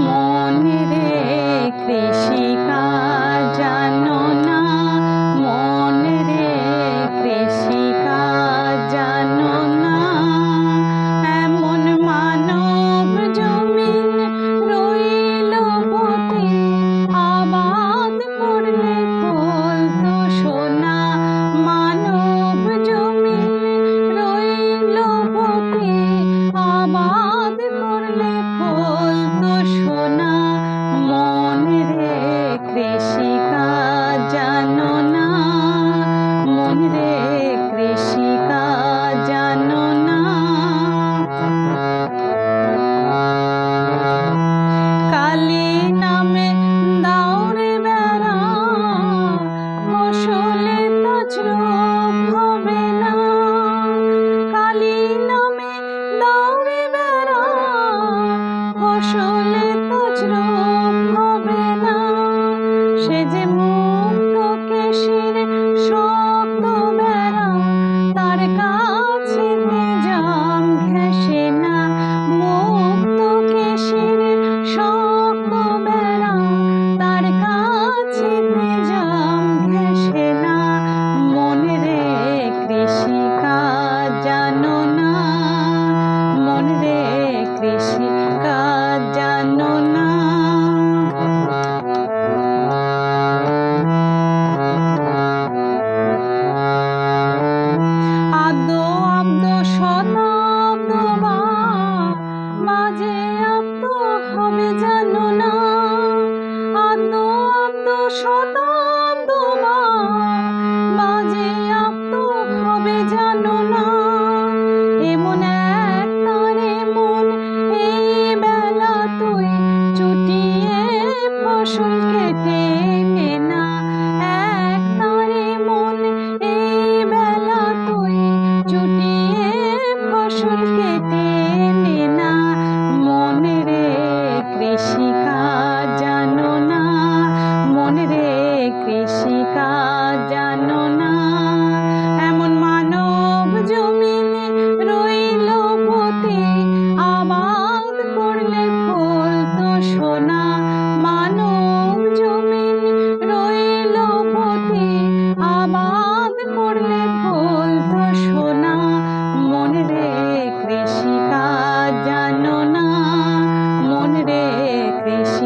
মনে রে কৃষিকাজ জানো না, মনে রে কৃষিকাজ জানো না। এমন মানব জমিন রইল পথে, আবাদ করলে ফলতো সোনা। মানব জমিন রইল পথে, আবাদ করলে ফলতো সোনা। মনে রে কৃষিকাজ জানো না, মনে রে কৃষিকাজ জানো না। কালী নামে দাউরে বেড়া, ফসলে তছরূপ হবে না। কালী নামে দাউরে বেড়া, ফসলে তছরূপ হবে না। সে যে মুক্ত কেশির শক্ত বেড়া, তার কাছেতে জাম ঘেঁষে না। মুক্ত কেশির শক্ত বেড়া, তার কাছেতে জাম ঘেঁষে না। মনে রে কৃষিকাজ জানো না, মনে রে কৃষিকাজ জানো না। আদ্য আব্দ শতাব্দ মাঝে আব্দ হবে জানো না। আদ্য আব্দ শতাব্দ মাঝে আব্দ হবে জানো না। এমন এক তারে মন এই বেলা তুই চুটিয়ে ফসল কেটে নে না। এক তারে মন এই বেলা তুই চুটিয়ে ফসল কেটে নে না। মনে রে কৃষিকাজ জানো না, মনে রে কৃষিকাজ জানো না। এমন মানব জমিনে রইল পথে, আবাদ করলে ফলতো সোনা। মানব জমিন রইল পথে, আবাদ করলে ফলতো সোনা। মনে রে কৃষিকাজ জানো না, মনে রে কৃষি